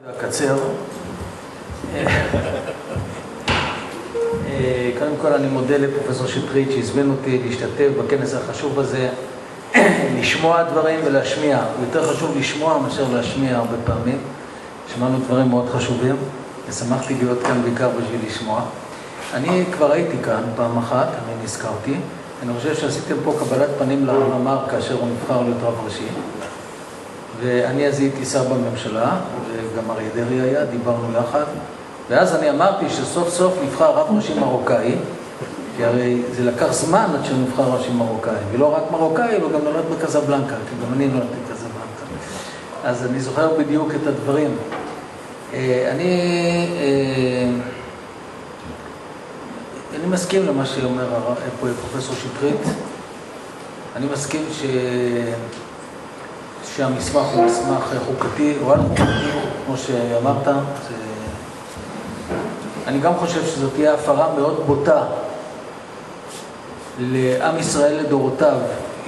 והקצר. קודם כל אני מודה לפרופסור שטרית שהזמין אותי להשתתף בכנס החשוב הזה, לשמוע דברים ולהשמיע. יותר חשוב לשמוע מאשר להשמיע הרבה פעמים. שמענו דברים מאוד חשובים, ושמחתי להיות כאן בעיקר בשביל לשמוע. אני כבר הייתי כאן פעם אחת, אני נזכרתי. אני חושב שעשיתם פה קבלת פנים לרב עמאר כאשר הוא נבחר להיות רב ראשי. ואני אז הייתי שר בממשלה, וגם אריה דרעי היה, דיברנו יחד. ואז אני אמרתי שסוף סוף נבחר רב ראשי מרוקאי, כי הרי זה לקח זמן עד שנבחר רב ראשי מרוקאי. ולא רק מרוקאי, הוא גם נולד בקזבלנקה, כי גם אני נולדתי בקזבלנקה. אז אני זוכר בדיוק את הדברים. אני מסכים למה שאומר פה פרופסור שטרית. אני מסכים שהמסמך הוא מסמך חוקתי, או על חוקתי, כמו שאמרת. אני גם חושב שזאת תהיה הפרה מאוד בוטה לעם ישראל לדורותיו,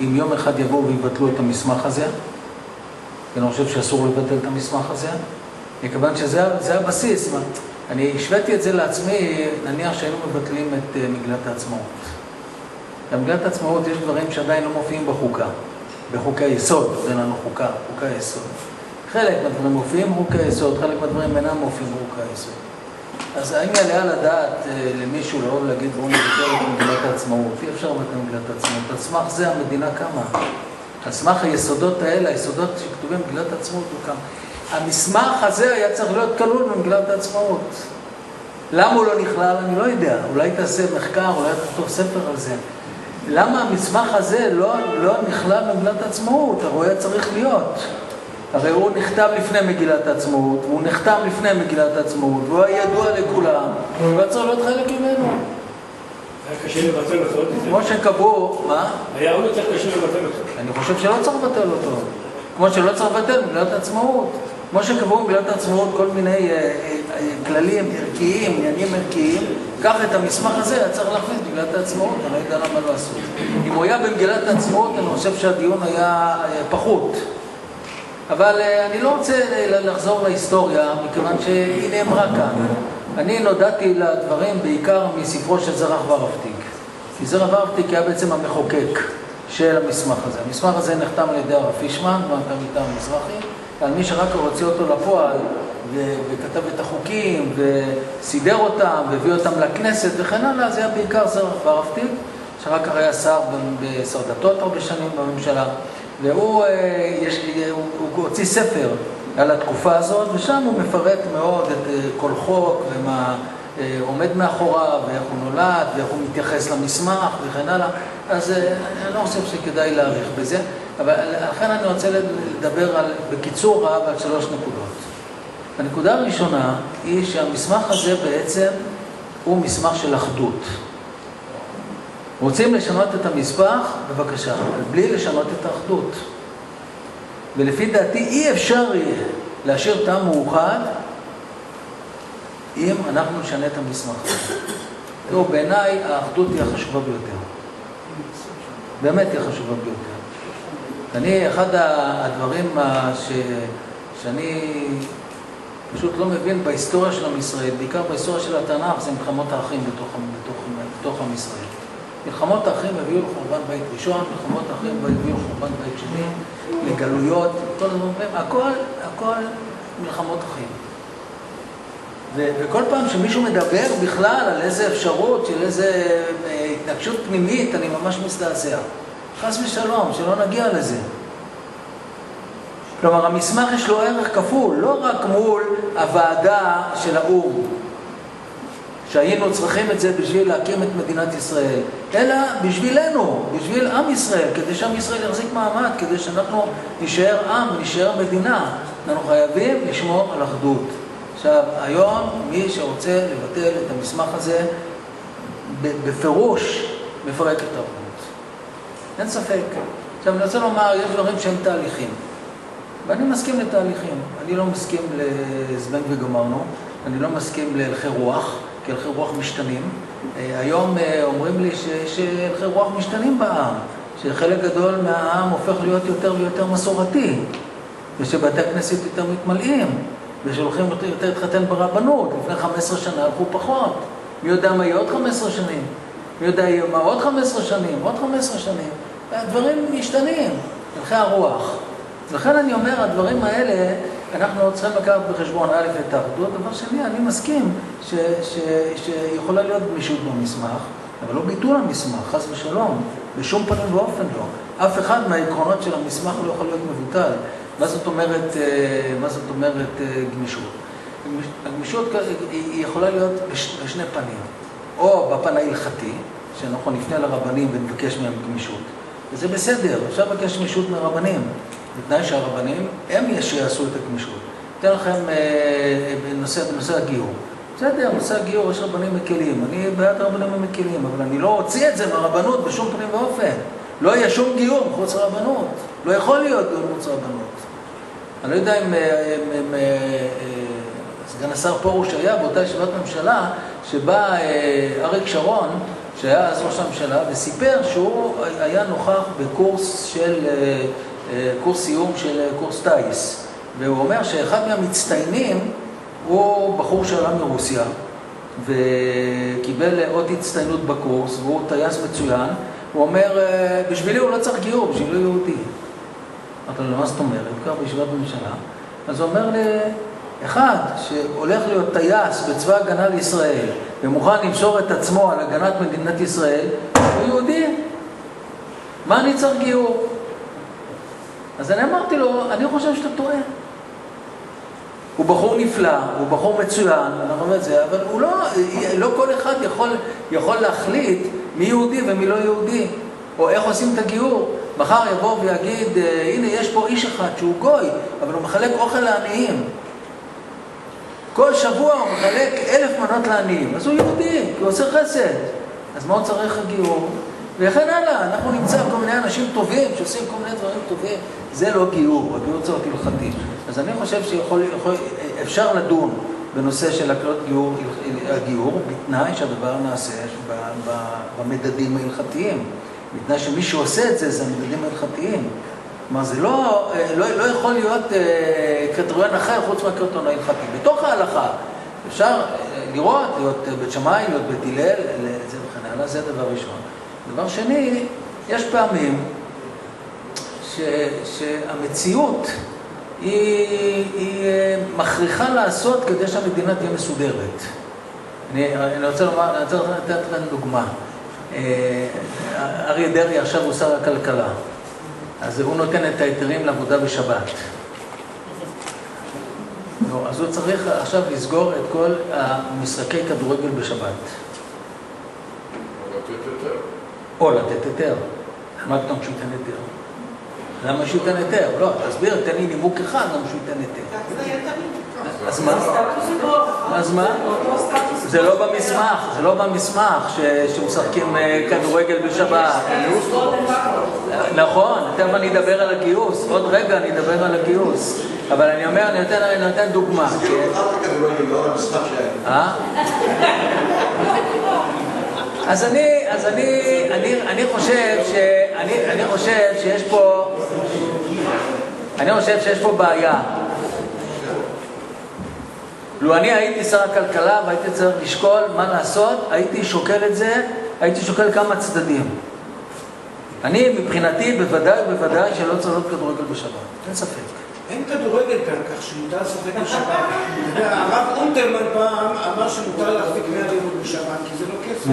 אם יום אחד יבואו ויבטלו את המסמך הזה. אני חושב שאסור לבטל את המסמך הזה, מכיוון שזה הבסיס. אני השוויתי את זה לעצמי, נניח שהיינו מבטלים את מגילת העצמאות. במגילת העצמאות יש דברים שעדיין לא מופיעים בחוקה. בחוקי היסוד, זה לנו חוקה, חוקי היסוד. חלק מהדברים מופיעים בחוקי היסוד, חלק מהדברים אינם מופיעים בחוקי היסוד. אז האם יעלה על הדעת למישהו לאהוב להגיד בואו נבטל את מגילת העצמאות? אי אפשר לבטל מגילת העצמאות. על סמך זה המדינה קמה. על סמך היסודות האלה, היסודות שכתובים במגילת העצמאות הוא קם. המסמך הזה היה צריך להיות כלול במגילת העצמאות. למה הוא לא נכלל? אני לא יודע. אולי תעשה מחקר, אולי תכתוב ספר על זה. למה המסמך הזה לא נכלל במגילת העצמאות? הרי הוא היה צריך להיות. הרי הוא נכתב לפני מגילת העצמאות, והוא נחתם לפני מגילת העצמאות, והוא היה ידוע לכולם, והוא היה צריך להיות חלק ממנו. היה קשה לבטל אותו. כמו שקבעו, מה? היה עוד יותר קשה לבטל אותו. אני חושב שלא צריך לבטל אותו. כמו שלא צריך לבטל מגילת העצמאות. כמו שקבעו מגילת העצמאות כל מיני כללים ערכיים, עניינים ערכיים, כך את המסמך הזה היה צריך להכניס במגילת העצמאות, אני לא יודע למה לא עשו. אם הוא היה במגילת העצמאות, אני חושב שהדיון היה פחות. אבל אני לא רוצה לחזור להיסטוריה, מכיוון שהיא נאמרה כאן. אני נודעתי לדברים בעיקר מספרו של זרח ורהפטיג. כי זרח ורהפטיג היה בעצם המחוקק של המסמך הזה. המסמך הזה נחתם על ידי הרב פישמן, מטעם מזרחי, על מי שרק הוציא אותו לפועל, וכתב את החוקים, וסידר אותם, והביא אותם לכנסת וכן הלאה, זה היה בעיקר זרח ורהפטיג, שרק היה שר בשר דתות הרבה שנים בממשלה, והוא הוציא ספר על התקופה הזאת, ושם הוא מפרט מאוד את כל חוק, ומה עומד מאחוריו, ואיך הוא נולד, ואיך הוא מתייחס למסמך וכן הלאה. אז אני לא חושב שכדאי להאריך בזה, אבל לכן אני רוצה לדבר בקיצור רב על 3 נקודות. הנקודה הראשונה היא שהמסמך הזה בעצם הוא מסמך של אחדות. רוצים לשנות את המסמך? בבקשה, בלי לשנות את האחדות. ולפי דעתי אי אפשר יהיה להשאיר טעם מאוחד אם אנחנו נשנה את המסמך הזה. תראו, בעיניי האחדות היא החשובה ביותר. באמת היא החשובה ביותר. אחד הדברים שאני פשוט לא מבין בהיסטוריה של עם ישראל, בעיקר בהיסטוריה של התנ"ך, זה מלחמות האחים בתוך עם ישראל. מלחמות האחים הביאו לחורבן בית ראשון, מלחמות האחים הביאו לחורבן בית שני, לגלויות, כל הדברים, הכל מלחמות אחים. וכל פעם שמישהו מדבר בכלל על איזה אפשרות של איזה התנגשות פנימית, אני ממש מזדעזע. חס ושלום, שלא נגיע לזה. כלומר, המסמך יש לו ערך כפול, לא רק מול הוועדה של האו"ם, שהיינו צריכים את זה בשביל להקים את מדינת ישראל, אלא בשבילנו, בשביל עם ישראל, כדי שעם ישראל יחזיק מעמד, כדי שאנחנו נשאר עם, נשאר מדינה. אנחנו חייבים לשמור על אחדות. עכשיו, היום מי שרוצה לבטל את המסמך הזה, בפירוש מפרק את האחדות. אין ספק. עכשיו, אני רוצה לומר, יש דברים שהם תהליכים. ואני מסכים לתהליכים. אני לא מסכים לזבנג וגמרנו. אני לא מסכים להלכי רוח, כי הלכי רוח משתנים. היום אומרים לי שהלכי רוח משתנים בעם, שחלק גדול מהעם הופך להיות יותר ויותר מסורתי, ושבתי הכנסת יותר מתמלאים. ושהולכים יותר להתחתן ברבנות. לפני 15 שנה הלכו פחות. מי יודע מה יהיה עוד 15 שנים? מי יודע מה עוד 15 שנים? עוד 15 שנים. הדברים משתנים, הלכי הרוח. לכן אני אומר, הדברים האלה, אנחנו צריכים לקחת בחשבון א' את האחדות. דבר שני, אני מסכים שיכולה להיות גמישות במסמך, אבל לא ביטול המסמך, חס ושלום, בשום פנים ואופן לא. אף אחד מהעקרונות של המסמך לא יכול להיות מבוטל. מה זאת אומרת גמישות? הגמישות היא יכולה להיות בשני פנים. או בפן ההלכתי, שאנחנו נפנה לרבנים ונבקש מהם גמישות. וזה בסדר, אפשר לבקש גמישות מרבנים. בתנאי שהרבנים הם שיעשו את הגמישות. אתן לכם בנושא הגיור. בסדר, בנושא הגיור יש רבנים מקלים. אני בעד רבנים המקלים, אבל אני לא הוציא את זה מהרבנות בשום פנים ואופן. לא יהיה שום גיור מחוץ לרבנות. לא יכול להיות גיור מחוץ לרבנות. אני לא יודע אם סגן השר פרוש היה באותה ישיבת ממשלה, שבה אריק שרון, שהיה אז ראש הממשלה, וסיפר שהוא היה נוכח בקורס סיום של קורס טייס. והוא אומר שאחד מהמצטיינים הוא בחור שעלה מרוסיה, וקיבל עוד הצטיינות בקורס, והוא טייס מצוין. הוא אומר, בשבילי הוא לא צריך גיור, בשבילי הוא יהודי. אמרתי לו, מה זאת אומרת? כך בישיבת ממשלה. אז הוא אומר לי, אחד שהולך להיות טייס בצבא הגנה לישראל, ומוכן למסור את עצמו על הגנת מדינת ישראל, הוא יהודי. מה אני צריך גיור? אז אני אמרתי לו, אני חושב שאתה טועה. הוא בחור נפלא, הוא בחור מצוין, אנחנו אומרים את זה, אבל הוא לא כל אחד יכול להחליט מי יהודי ומי לא יהודי, או איך עושים את הגיור. מחר יבוא ויגיד, הנה יש פה איש אחד שהוא גוי, אבל הוא מחלק אוכל לעניים. כל שבוע הוא מחלק 1,000 מנות לעניים, אז הוא יהודי, כי הוא עושה חסד. אז מה הוא צריך הגיור? וכן הלאה, אנחנו נמצא כל מיני אנשים טובים שעושים כל מיני דברים טובים. זה לא גיור, הגיור צריך הלכתי. אז אני חושב שאפשר לדון בנושא של הקלות הגיור, בתנאי שהדבר נעשה במדדים ההלכתיים. בתנאי שמי שעושה את זה, זה המדדים ההלכתיים. כלומר, זה לא יכול להיות קריטריון אחר חוץ מהקריטריון ההלכתי. בתוך ההלכה אפשר לראות, להיות בית שמאי, להיות בית הלל, זה וכן הלאה, זה דבר ראשון. דבר שני, יש פעמים שהמציאות היא מכריחה לעשות כדי שהמדינה תהיה מסודרת. אני רוצה לתת לכם דוגמה. אריה דרעי עכשיו הוא שר הכלכלה, אז הוא נותן את ההיתרים לעבודה בשבת. אז הוא צריך עכשיו לסגור את כל המשחקי כדורגל בשבת. או לתת היתר. מה פתאום שהוא ייתן היתר? למה שהוא ייתן היתר? לא, תסביר, תן לי נימוק אחד למה שהוא ייתן היתר. אז מה? אז מה? זה לא במסמך שמשחקים כדורגל בשבת. נכון, תכף אני אדבר על הגיוס, עוד רגע אני אדבר על הגיוס. אבל אני אומר, אני נותן דוגמה. אז אני חושב שיש פה בעיה. לו אני הייתי שר הכלכלה והייתי צריך לשקול מה לעשות, הייתי שוקל את זה, הייתי שוקל כמה צדדים. אני מבחינתי בוודאי שלא צריך להיות כדורגל בשבת, אין ספק. אין כדורגל כאן כך שמותר לשחק בשבת. הרב אונטרמן פעם אמר שמותר להחזיק 100 לירות בשבת, כי זה לא כסף.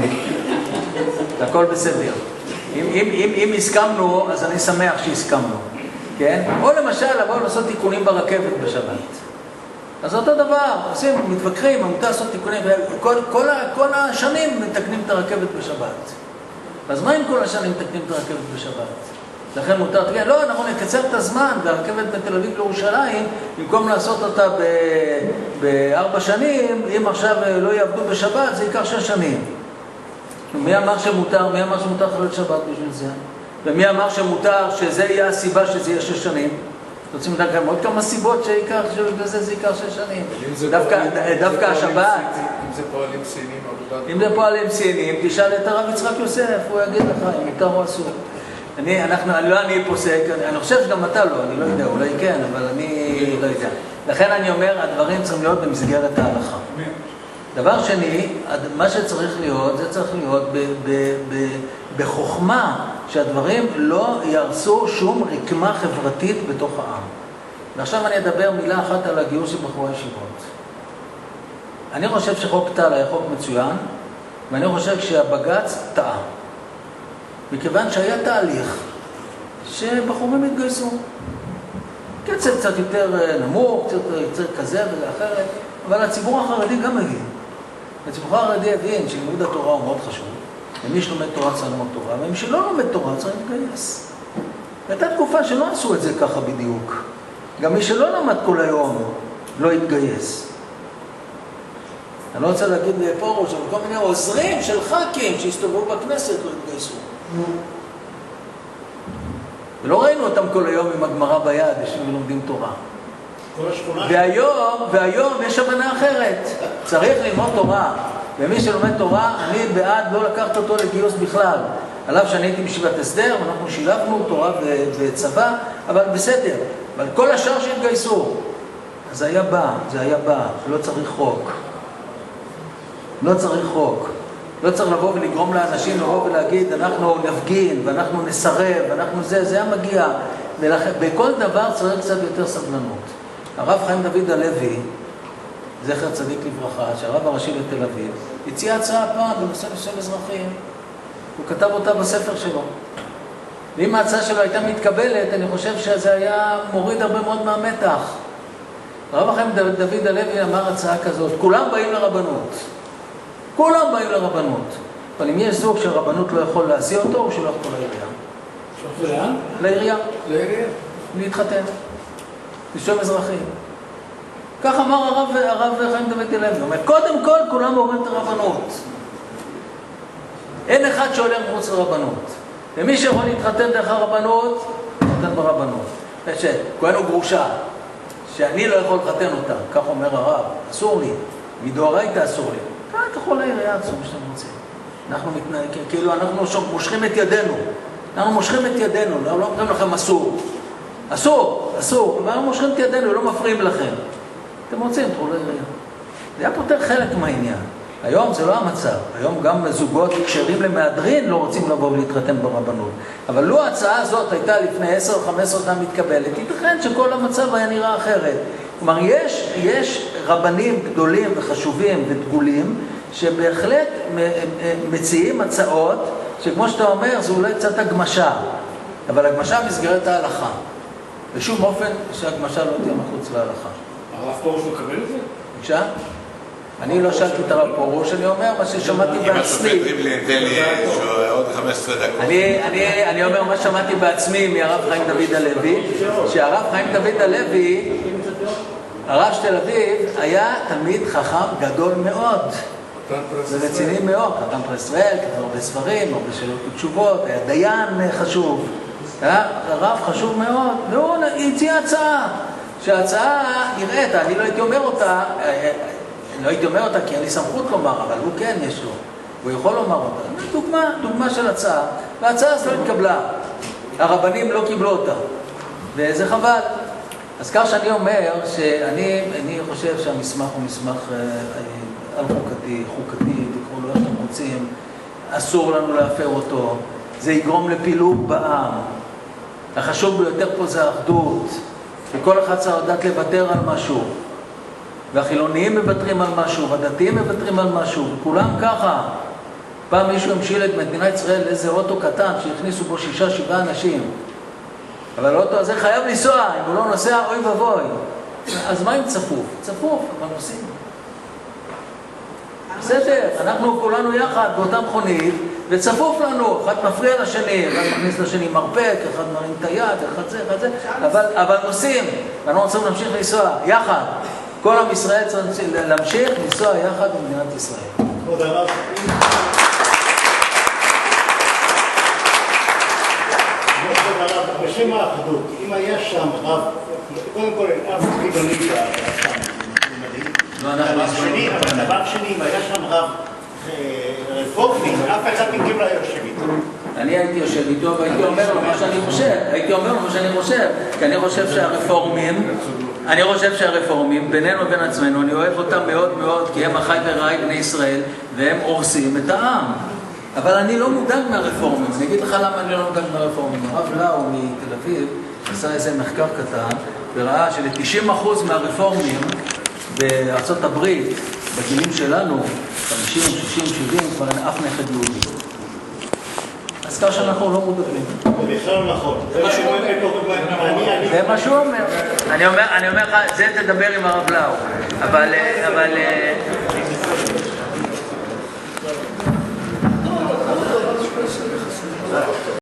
הכל בסדר. אם הסכמנו, אז אני שמח שהסכמנו. כן? או למשל, לבוא לעשות תיקונים ברכבת בשבת. אז אותו דבר, מתווכחים, מותר לעשות תיקונים, כל השנים מתקנים את הרכבת בשבת. אז מה אם כל השנים מתקנים את הרכבת בשבת? לכן מותר תקן, לא, אנחנו נקצר את הזמן, והרכבת בתל אביב לירושלים, במקום לעשות אותה ב4 שנים, אם עכשיו לא יעבדו בשבת, זה ייקח 6 שנים. מי אמר שמותר חלל שבת בשביל זה? ומי אמר שמותר שזה יהיה הסיבה שזה יהיה 6 שנים? רוצים לדעת גם עוד כמה סיבות שבגלל זה ייקח 6 שנים. דווקא השבת. אם זה פועלים סינים, אם זה פועלים סינים, תשאל את הרב יצחק יוסף, הוא יגיד לך אם מותר או אסור. אני פוסק, אני חושב שגם אתה לא, אני לא יודע, אולי כן, אבל אני לא יודע. לכן אני אומר, הדברים צריכים להיות במסגרת ההלכה. דבר שני, מה שצריך להיות, זה צריך להיות בחוכמה, שהדברים לא ירסו שום רקמה חברתית בתוך העם. ועכשיו אני אדבר מילה אחת על הגיוס של בחורי ישיבות. אני חושב שחוק טל היה חוק מצוין, ואני חושב שהבג"ץ טעה. מכיוון שהיה תהליך שבחורים התגייסו. קצת קצת יותר נמוך, קצת כזה ואחרת, אבל הציבור החרדי גם מבין. הציבור החרדי הבין שלימוד התורה הוא מאוד חשוב, ומי שלומד תורה צריך ללמוד תורה, ומי שלא לומד תורה צריך להתגייס. והייתה תקופה שלא עשו את זה ככה בדיוק. גם מי שלא למד כל היום לא התגייס. אני לא רוצה להגיד לפורוש, אבל כל מיני עוזרים של ח"כים שהסתובבו בכנסת לא התגייסו. ולא ראינו אותם כל היום עם הגמרא ביד, יושבים ולומדים תורה. והיום יש הבנה אחרת. צריך ללמוד תורה. ומי שלומד תורה, אני בעד לא לקחת אותו לגיוס בכלל. עליו שאני הייתי בישיבת הסדר, ואנחנו שילבנו תורה וצבא, אבל בסדר. אבל כל השאר שהתגייסו. אז זה היה בא, לא צריך חוק. לא צריך חוק. לא צריך לבוא ולגרום לאנשים לבוא ולהגיד, אנחנו נפגין, ואנחנו נסרב, ואנחנו זה היה מגיע. בכל דבר צריך קצת יותר סבלנות. הרב חיים דוד הלוי, זכר צדיק לברכה, שהרב הראשי לתל אביב, הציע הצעה פעם בנושא של אזרחים. הוא כתב אותה בספר שלו. ואם ההצעה שלו הייתה מתקבלת, אני חושב שזה היה מוריד הרבה מאוד מהמתח. הרב חיים דוד הלוי אמר הצעה כזאת, כולם באים לרבנות. כולם באים לרבנות. אבל אם יש זוג שהרבנות לא יכול להשיא אותו, הוא שולח אותו לעירייה. שולח לאן? לעירייה. לעירייה? להתחתן. לשום אזרחים. כך אמר הרב חיים דוד הלוי. הוא אומר, קודם כל, כולם עוברים את הרבנות. אין אחד שהולך מחוץ לרבנות. ומי שיכול להתחתן דרך הרבנות, מתחתן ברבנות. שכהן הוא גרושה, שאני לא יכול לחתן אותה, כך אומר הרב, אסור לי. מדאורייתא אסור לי. אתה יכול לעירייה, אסור מה שאתם רוצים. אנחנו מתנהגים, כאילו אנחנו מושכים את ידינו. אנחנו מושכים את ידינו, לא אומרים לכם אסור. אסור, אבל אנחנו מושכים את ידינו, לא מפריעים לכם. אתם רוצים, תראו לעירייה. זה היה פותר חלק מהעניין. היום זה לא המצב. היום גם זוגות כשרים למהדרין לא רוצים לבוא ולהתחתן ברבנות. אבל לו ההצעה הזאת הייתה לפני 10-15 שנה מתקבלת, ייתכן שכל המצב היה נראה אחרת. כלומר, יש רבנים גדולים וחשובים ודגולים, שבהחלט מציעים הצעות, שכמו שאתה אומר, זה אולי קצת הגמשה. אבל הגמשה מסגרת ההלכה. בשום אופן שהגמשה לא תהיה מחוץ להלכה. הרב פרוש מקבל את זה? בבקשה? אני לא שאלתי את הרב פרוש, אני אומר מה ששמעתי בעצמי. אם השופט ריבלין תן לי עוד 15 דקות. אני אומר מה שמעתי בעצמי מהרב חיים דוד הלוי, שהרב חיים דוד הלוי, הרב של תל אביב, היה תלמיד חכם גדול מאוד. זה רציני מאוד, חתם פרס ישראל, כתב הרבה ספרים, הרבה שאלות ותשובות, היה דיין חשוב, היה רב חשוב מאוד, והוא הציע הצעה, שההצעה נראית, אני לא הייתי אומר אותה כי אין לי סמכות לומר, אבל הוא כן יש לו, הוא יכול לומר אותה. דוגמה של הצעה, וההצעה הזאת לא התקבלה, הרבנים לא קיבלו אותה, וזה חבל. אז כך שאני אומר שאני חושב שהמסמך הוא מסמך על חוקתי, תקראו לו איך שאתם רוצים, אסור לנו להפר אותו, זה יגרום לפילוג בעם. החשוב ביותר פה זה האחדות, וכל אחד צריך לדעת לוותר על משהו, והחילוניים מוותרים על משהו, והדתיים מוותרים על משהו, וכולם ככה. פעם מישהו המשיל את מדינת ישראל לאיזה אוטו קטן שהכניסו בו 6-7 אנשים, אבל האוטו הזה חייב לנסוע, אם הוא לא נוסע, אוי ובוי. אז מה אם צפוף? צפוף, אבל נוסעים. בסדר, אנחנו כולנו יחד באותה מכונית, וצפוף לנו, אחד מפריע לשני, אחד מכניס לשני מרפק, אחד מרים את היד, אחד זה, אבל נוסעים, ואנחנו רוצים להמשיך לנסוע יחד. כל עם ישראל צריך להמשיך לנסוע יחד במדינת ישראל. כבוד הרב, בשם האחדות, אם היה שם רב, קודם כל אף חילוני דבר שני, אם היה שם רב רפורמי, אף אחד מכם לא היה יושב איתו. אני הייתי יושב איתו והייתי אומר לו מה שאני חושב, כי אני חושב שהרפורמים, בינינו ובין עצמנו, אני אוהב אותם מאוד מאוד, כי הם החי ורעי בני ישראל, והם הורסים את העם. אבל אני לא מודאג מהרפורמים. אני אגיד לך למה אני לא מודאג מהרפורמים. הרב לאו מתל אביב עשה איזה מחקר קטן, וראה של-90% מהרפורמים בארצות הברית, בגילים שלנו, 50, 60, 70, כבר אין אף נכד יהודי. אז כך שאנחנו לא מודאגים. זה בכלל נכון. זה מה שהוא אומר. אני אומר לך, זה תדבר עם הרב לאו. אבל